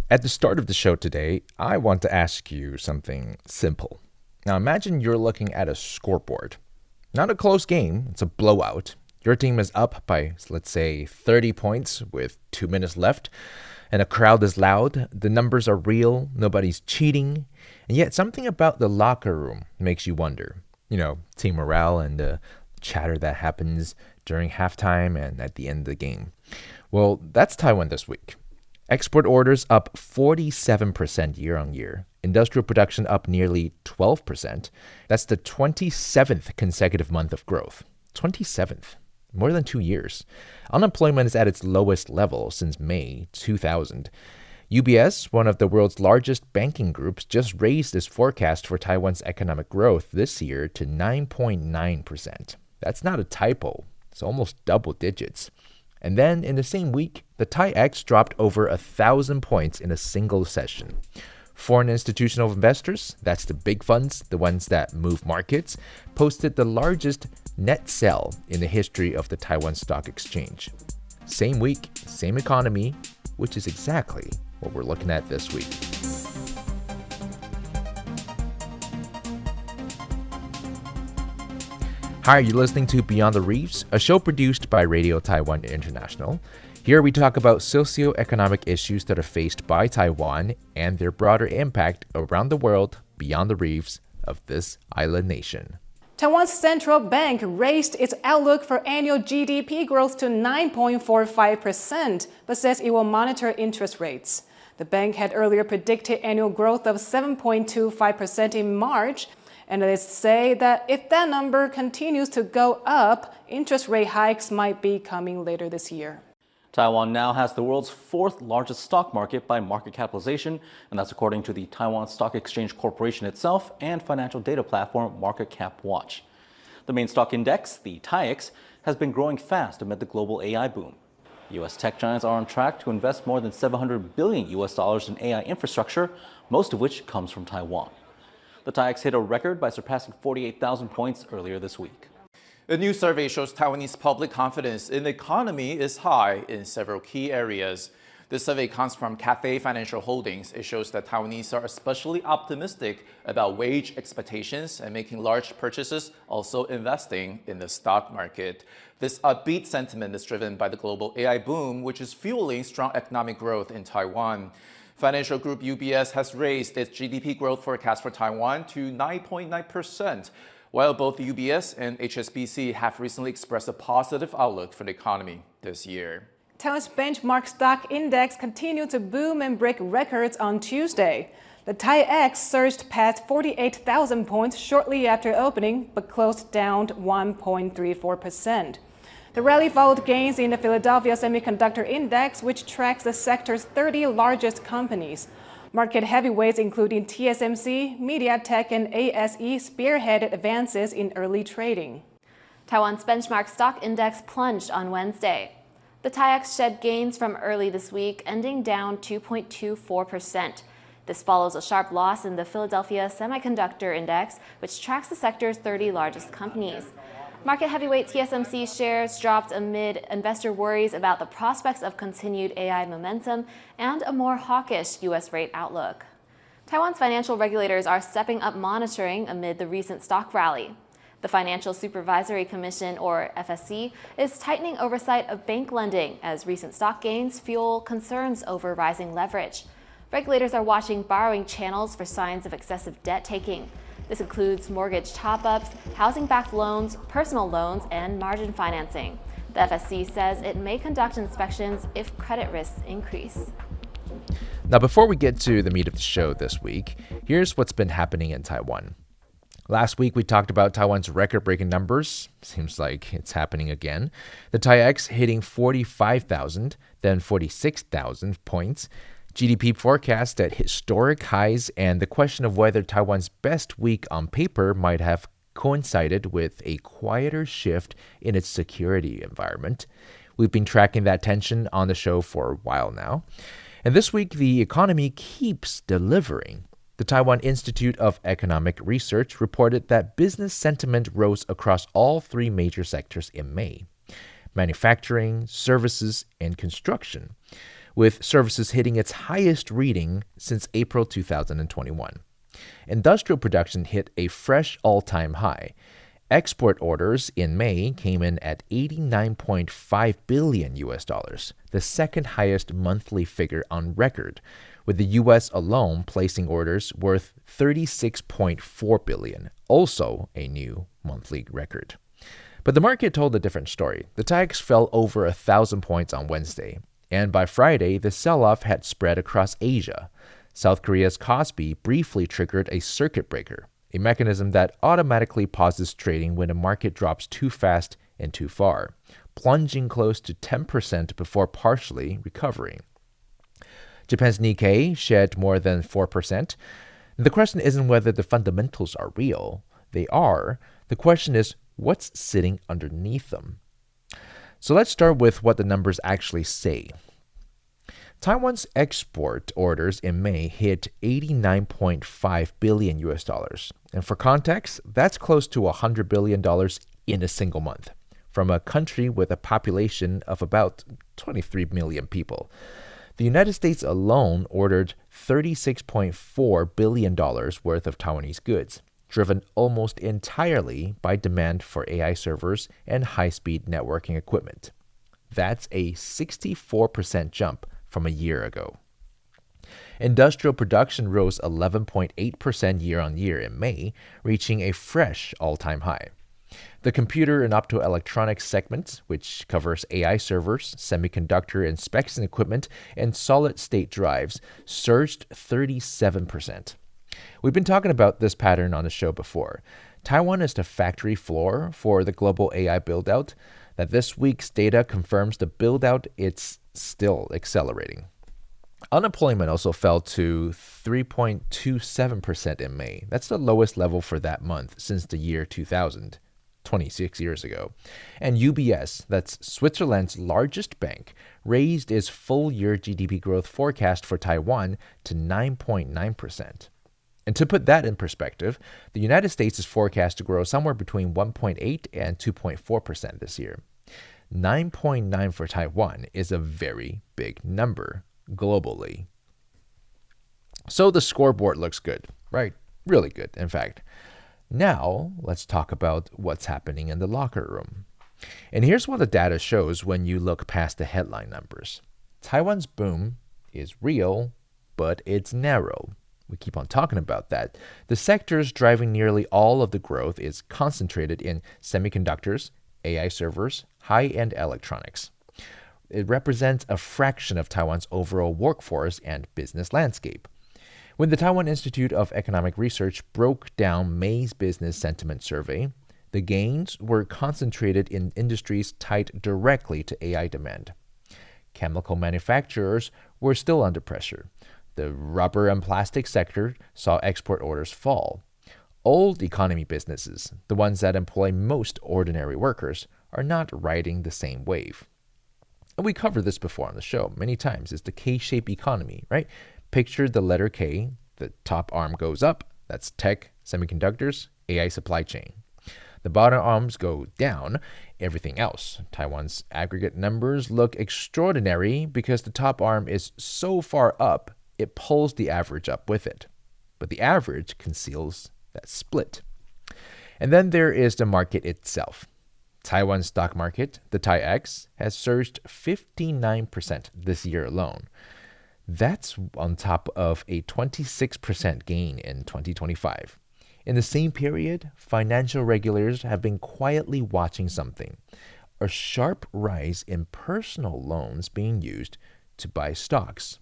At the start of the show today, I want to ask you something simple. Now imagine you're looking at a scoreboard. Not a close game, it's a blowout. Your team is up by, let's say, 30 points with 2 minutes left, and a crowd is loud. The numbers are real, nobody's cheating, and yet something about the locker room makes you wonder. Team morale and the chatter that happens during halftime and at the end of the game. Well, that's Taiwan this week. Export orders up 47% year on year. Industrial production up nearly 12%. That's the 27th consecutive month of growth. 27th. More than 2 years. Unemployment is at its lowest level since May 2000. UBS, one of the world's largest banking groups, just raised its forecast for Taiwan's economic growth this year to 9.9%. That's not a typo. It's almost double digits. And then in the same week, the Taiex dropped over 1,000 points in a single session. Foreign institutional investors, that's the big funds, the ones that move markets, posted the largest net sell in the history of the Taiwan Stock Exchange. Same week, same economy, which is exactly what we're looking at this week. Hi, you're listening to Beyond the Reefs, a show produced by Radio Taiwan International. Here we talk about socioeconomic issues that are faced by Taiwan and their broader impact around the world beyond the reefs of this island nation. Taiwan's central bank raised its outlook for annual GDP growth to 9.45%, but says it will monitor interest rates. The bank had earlier predicted annual growth of 7.25% in March, and they say that if that number continues to go up, interest rate hikes might be coming later this year. Taiwan now has the world's fourth largest stock market by market capitalization, and that's according to the Taiwan Stock Exchange Corporation itself and financial data platform Market Cap Watch. The main stock index, the Taiex, has been growing fast amid the global AI boom. U.S. tech giants are on track to invest more than $700 billion in AI infrastructure, most of which comes from Taiwan. The Taiex hit a record by surpassing 48,000 points earlier this week. A new survey shows Taiwanese public confidence in the economy is high in several key areas. This survey comes from Cathay Financial Holdings. It shows that Taiwanese are especially optimistic about wage expectations and making large purchases, also investing in the stock market. This upbeat sentiment is driven by the global AI boom, which is fueling strong economic growth in Taiwan. Financial group UBS has raised its GDP growth forecast for Taiwan to 9.9%, while both UBS and HSBC have recently expressed a positive outlook for the economy this year. Taiwan's benchmark stock index continued to boom and break records on Tuesday. The Taiex surged past 48,000 points shortly after opening, but closed down 1.34%. The rally followed gains in the Philadelphia Semiconductor Index, which tracks the sector's 30 largest companies. Market heavyweights including TSMC, MediaTek, and ASE spearheaded advances in early trading. Taiwan's benchmark stock index plunged on Wednesday. The Taiex shed gains from early this week, ending down 2.24%. This follows a sharp loss in the Philadelphia Semiconductor Index, which tracks the sector's 30 largest companies. Market heavyweight TSMC shares dropped amid investor worries about the prospects of continued AI momentum and a more hawkish U.S. rate outlook. Taiwan's financial regulators are stepping up monitoring amid the recent stock rally. The Financial Supervisory Commission, or FSC, is tightening oversight of bank lending as recent stock gains fuel concerns over rising leverage. Regulators are watching borrowing channels for signs of excessive debt taking. This includes mortgage top-ups, housing-backed loans, personal loans, and margin financing. The FSC says it may conduct inspections if credit risks increase. Now, before we get to the meat of the show this week, here's what's been happening in Taiwan. Last week, we talked about Taiwan's record-breaking numbers. Seems like it's happening again. The Taiex hitting 45,000, then 46,000 points. GDP forecast at historic highs, and the question of whether Taiwan's best week on paper might have coincided with a quieter shift in its security environment. We've been tracking that tension on the show for a while now. And this week, the economy keeps delivering. The Taiwan Institute of Economic Research reported that business sentiment rose across all three major sectors in May: manufacturing, services, and construction. with services hitting its highest reading since April 2021. Industrial production hit a fresh all-time high. Export orders in May came in at $89.5 billion, the second highest monthly figure on record, with the U.S. alone placing orders worth $36.4 billion, also a new monthly record. But the market told a different story. The Taiex fell over 1,000 points on Wednesday, and by Friday, the sell-off had spread across Asia. South Korea's Kospi briefly triggered a circuit breaker, a mechanism that automatically pauses trading when a market drops too fast and too far, plunging close to 10% before partially recovering. Japan's Nikkei shed more than 4%. The question isn't whether the fundamentals are real. They are. The question is, what's sitting underneath them? So let's start with what the numbers actually say. Taiwan's export orders in May hit $89.5 billion. And for context, that's close to $100 billion in a single month, from a country with a population of about 23 million people. The United States alone ordered $36.4 billion worth of Taiwanese goods, driven almost entirely by demand for AI servers and high-speed networking equipment. That's a 64% jump from a year ago. Industrial production rose 11.8% year-on-year in May, reaching a fresh all-time high. The computer and optoelectronics segment, which covers AI servers, semiconductor inspection equipment, and solid-state drives, surged 37%. We've been talking about this pattern on the show before. Taiwan is the factory floor for the global AI build-out. That this week's data confirms the build-out is still accelerating. Unemployment also fell to 3.27% in May. That's the lowest level for that month since the year 2000, 26 years ago. And UBS, that's Switzerland's largest bank, raised its full-year GDP growth forecast for Taiwan to 9.9%. And to put that in perspective, the United States is forecast to grow somewhere between 1.8 and 2.4% this year. 9.9 for Taiwan is a very big number globally. So the scoreboard looks good, right? Really good, in fact. Now, let's talk about what's happening in the locker room. And here's what the data shows when you look past the headline numbers. Taiwan's boom is real, but it's narrow. We keep on talking about that. The sectors driving nearly all of the growth is concentrated in semiconductors, AI servers, high-end electronics. It represents a fraction of Taiwan's overall workforce and business landscape. When the Taiwan Institute of Economic Research broke down May's business sentiment survey, the gains were concentrated in industries tied directly to AI demand. Chemical manufacturers were still under pressure. The rubber and plastic sector saw export orders fall. Old economy businesses, the ones that employ most ordinary workers, are not riding the same wave. And we covered this before on the show many times. It's the K-shaped economy, right? Picture the letter K, the top arm goes up, that's tech, semiconductors, AI supply chain. The bottom arms go down, everything else. Taiwan's aggregate numbers look extraordinary because the top arm is so far up, it pulls the average up with it. But the average conceals that split. And then there is the market itself. Taiwan stock market, the Taiex, has surged 59% this year alone. That's on top of a 26% gain in 2025. In the same period, financial regulators have been quietly watching something: a sharp rise in personal loans being used to buy stocks,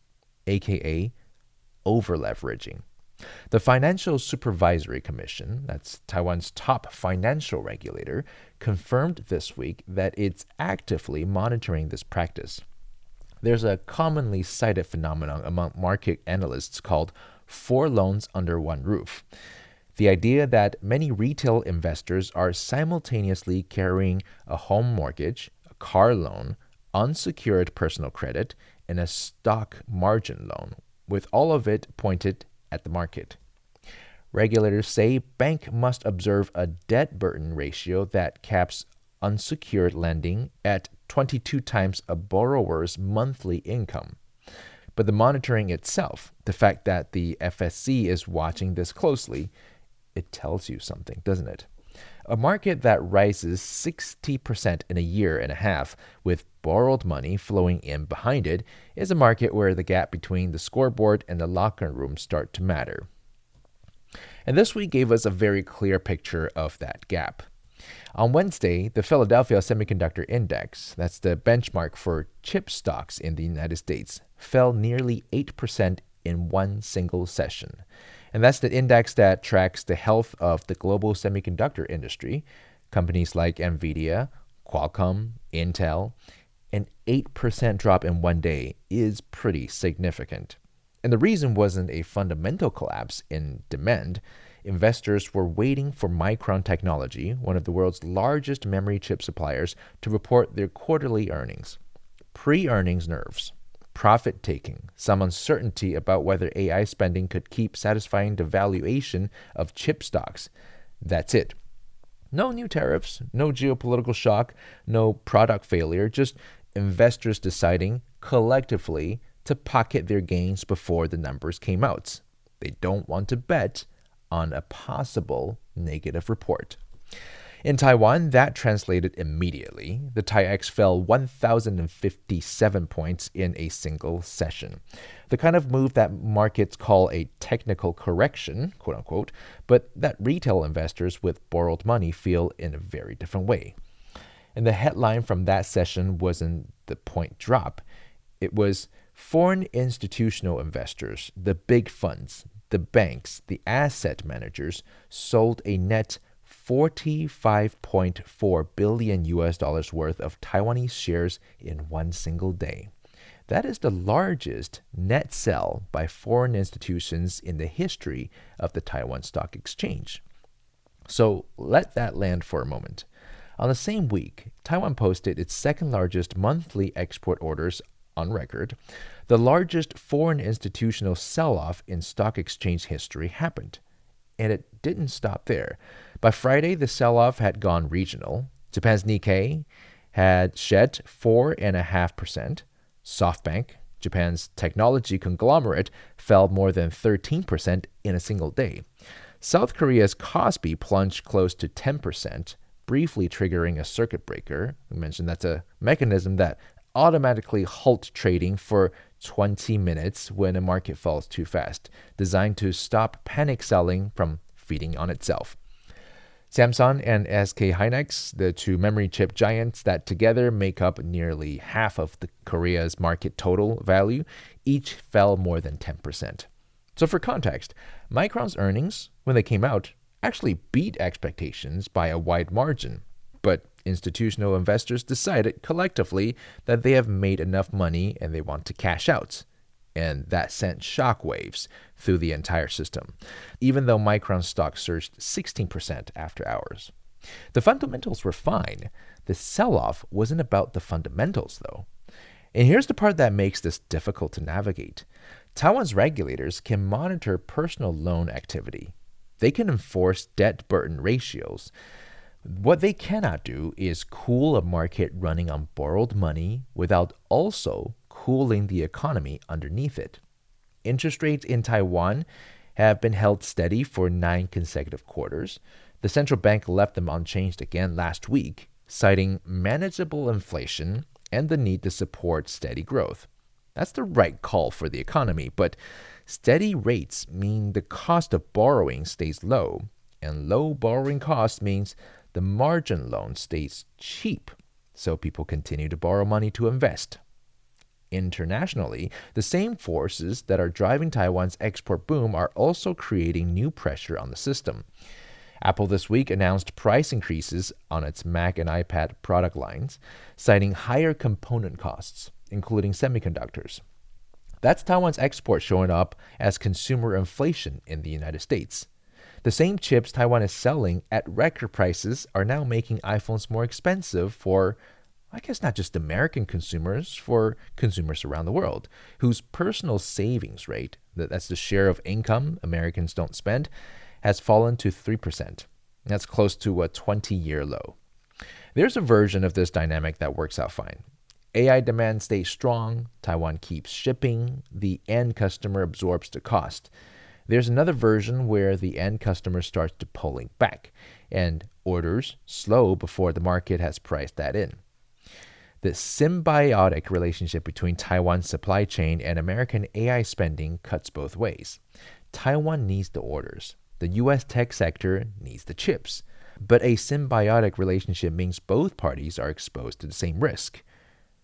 aka over-leveraging. The Financial Supervisory Commission, that's Taiwan's top financial regulator, confirmed this week that it's actively monitoring this practice. There's a commonly cited phenomenon among market analysts called 4 loans under one roof. The idea that many retail investors are simultaneously carrying a home mortgage, a car loan, unsecured personal credit, and a stock margin loan, with all of it pointed at the market. Regulators say bank must observe a debt burden ratio that caps unsecured lending at 22 times a borrower's monthly income. But the monitoring itself, the fact that the FSC is watching this closely, it tells you something, doesn't it? A market that rises 60% in a year and a half with borrowed money flowing in behind it is a market where the gap between the scoreboard and the locker room start to matter. And this week gave us a very clear picture of that gap. On Wednesday, the Philadelphia Semiconductor Index, that's the benchmark for chip stocks in the United States, fell nearly 8% in one single session. And that's the index that tracks the health of the global semiconductor industry. Companies like Nvidia, Qualcomm, Intel. An 8% drop in one day is pretty significant. And the reason wasn't a fundamental collapse in demand. Investors were waiting for Micron Technology, one of the world's largest memory chip suppliers, to report their quarterly earnings. Pre-earnings nerves, profit-taking, some uncertainty about whether AI spending could keep satisfying the valuation of chip stocks. That's it. No new tariffs, no geopolitical shock, no product failure, just investors deciding collectively to pocket their gains before the numbers came out. They don't want to bet on a possible negative report. In Taiwan, that translated immediately. The Taiex fell 1,057 points in a single session. The kind of move that markets call a technical correction, quote unquote, but that retail investors with borrowed money feel in a very different way. And the headline from that session wasn't the point drop. It was foreign institutional investors, the big funds, the banks, the asset managers sold a net $45.4 billion worth of Taiwanese shares in one single day. That is the largest net sell by foreign institutions in the history of the Taiwan Stock Exchange. So let that land for a moment. On the same week, Taiwan posted its second largest monthly export orders on record. The largest foreign institutional sell-off in stock exchange history happened. And it didn't stop there. By Friday, the sell-off had gone regional. Japan's Nikkei had shed 4.5%. SoftBank, Japan's technology conglomerate, fell more than 13% in a single day. South Korea's Kospi plunged close to 10%, briefly triggering a circuit breaker. We mentioned that's a mechanism that automatically halt trading for 20 minutes when a market falls too fast, designed to stop panic selling from feeding on itself. Samsung and SK Hynix, the two memory chip giants that together make up nearly half of the Korea's market total value, each fell more than 10%. So for context, Micron's earnings, when they came out, actually beat expectations by a wide margin. But institutional investors decided collectively that they have made enough money and they want to cash out. And that sent shockwaves through the entire system, even though Micron's stock surged 16% after hours. The fundamentals were fine. The sell-off wasn't about the fundamentals, though. And here's the part that makes this difficult to navigate. Taiwan's regulators can monitor personal loan activity. They can enforce debt burden ratios. What they cannot do is cool a market running on borrowed money without also cooling the economy underneath it. Interest rates in Taiwan have been held steady for 9 consecutive quarters. The central bank left them unchanged again last week, citing manageable inflation and the need to support steady growth. That's the right call for the economy, but steady rates mean the cost of borrowing stays low, and low borrowing cost means the margin loan stays cheap, so people continue to borrow money to invest. Internationally, the same forces that are driving Taiwan's export boom are also creating new pressure on the system. Apple this week announced price increases on its Mac and iPad product lines, citing higher component costs, including semiconductors. That's Taiwan's export showing up as consumer inflation in the United States. The same chips Taiwan is selling at record prices are now making iPhones more expensive for, I guess, not just American consumers, for consumers around the world, whose personal savings rate, that's the share of income Americans don't spend, has fallen to 3%. That's close to a 20-year low. There's a version of this dynamic that works out fine. AI demand stays strong, Taiwan keeps shipping, the end customer absorbs the cost. There's another version where the end customer starts to pulling back, and orders slow before the market has priced that in. The symbiotic relationship between Taiwan's supply chain and American AI spending cuts both ways. Taiwan needs the orders. The U.S. tech sector needs the chips. But a symbiotic relationship means both parties are exposed to the same risk.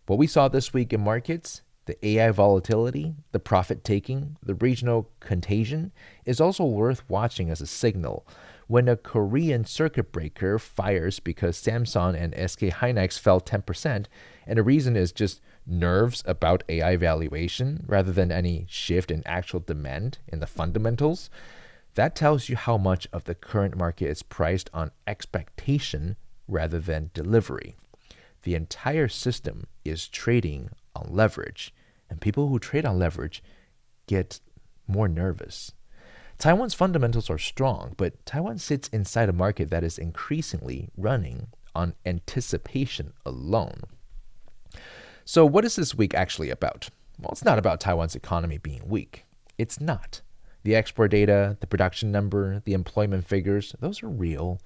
What we saw this week in markets, the AI volatility, the profit taking, the regional contagion, is also worth watching as a signal. When a Korean circuit breaker fires because Samsung and SK Hynix fell 10%, and the reason is just nerves about AI valuation rather than any shift in actual demand in the fundamentals, that tells you how much of the current market is priced on expectation rather than delivery. The entire system is trading on leverage, and people who trade on leverage get more nervous. Taiwan's fundamentals are strong, but Taiwan sits inside a market that is increasingly running on anticipation alone. So what is this week actually about? Well, it's not about Taiwan's economy being weak. It's not. The export data, the production number, the employment figures, those are real.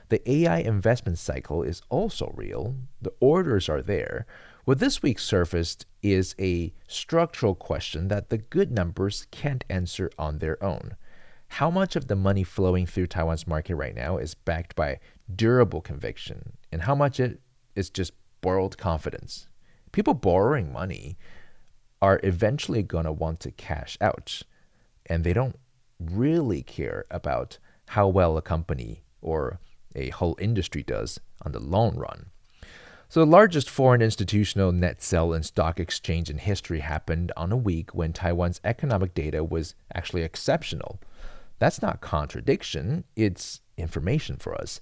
The AI investment cycle is also real. The orders are there. What this week surfaced is a structural question that the good numbers can't answer on their own. How much of the money flowing through Taiwan's market right now is backed by durable conviction, and how much it is just borrowed confidence? People borrowing money are eventually going to want to cash out, and they don't really care about how well a company or a whole industry does on the long run. So the largest foreign institutional net sell in stock exchange in history happened on a week when Taiwan's economic data was actually exceptional. That's not contradiction, it's information for us.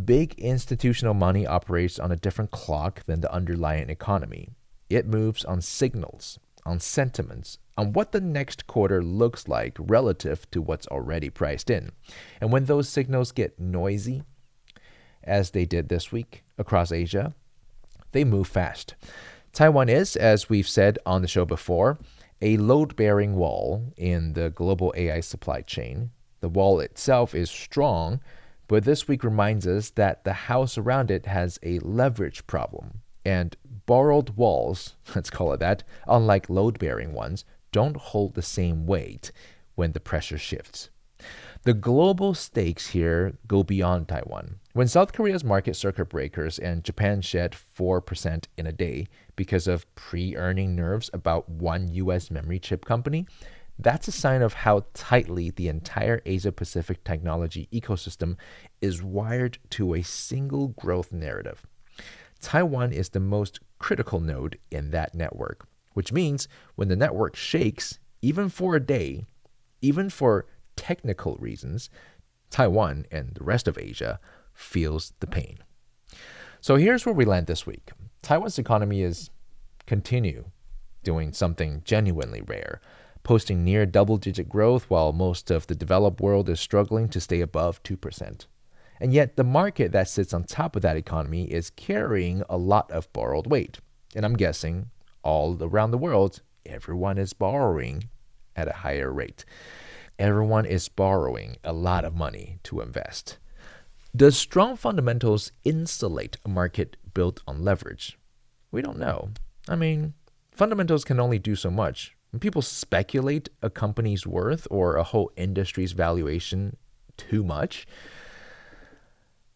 Big institutional money operates on a different clock than the underlying economy. It moves on signals, on sentiments, on what the next quarter looks like relative to what's already priced in. And when those signals get noisy, as they did this week across Asia, they move fast. Taiwan is, as we've said on the show before, a load-bearing wall in the global AI supply chain. The wall itself is strong, but this week reminds us that the house around it has a leverage problem. And borrowed walls, let's call it that, unlike load-bearing ones, don't hold the same weight when the pressure shifts. The global stakes here go beyond Taiwan. When South Korea's market circuit breakers and Japan shed 4% in a day because of pre-earning nerves about one U.S. memory chip company, that's a sign of how tightly the entire Asia-Pacific technology ecosystem is wired to a single growth narrative. Taiwan is the most critical node in that network, which means when the network shakes, even for a day, even for technical reasons, Taiwan and the rest of Asia feels the pain. So here's where we land this week. Taiwan's economy is continue doing something genuinely rare, posting near double-digit growth while most of the developed world is struggling to stay above 2%. And yet the market that sits on top of that economy is carrying a lot of borrowed weight. And I'm guessing all around the world, everyone is borrowing at a higher rate. Everyone is borrowing a lot of money to invest. Does strong fundamentals insulate a market built on leverage? We don't know. I mean, fundamentals can only do so much. When people speculate a company's worth or a whole industry's valuation too much,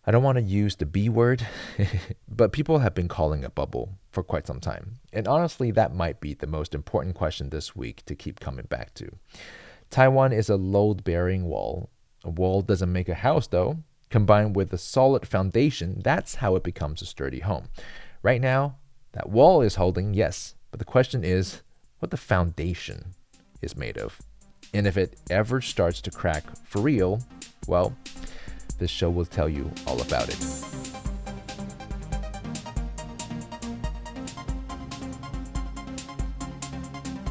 I don't want to use the B word, but people have been calling a bubble for quite some time. And honestly, that might be the most important question this week to keep coming back to. Taiwan is a load-bearing wall. A wall doesn't make a house, though. Combined with a solid foundation, that's how it becomes a sturdy home. Right now, that wall is holding, yes, but the question is what the foundation is made of. And if it ever starts to crack for real, well, this show will tell you all about it.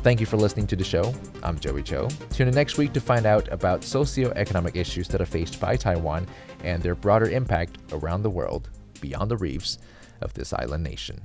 Thank you for listening to the show. I'm Joey Cho. Tune in next week to find out about socioeconomic issues that are faced by Taiwan and their broader impact around the world beyond the reefs of this island nation.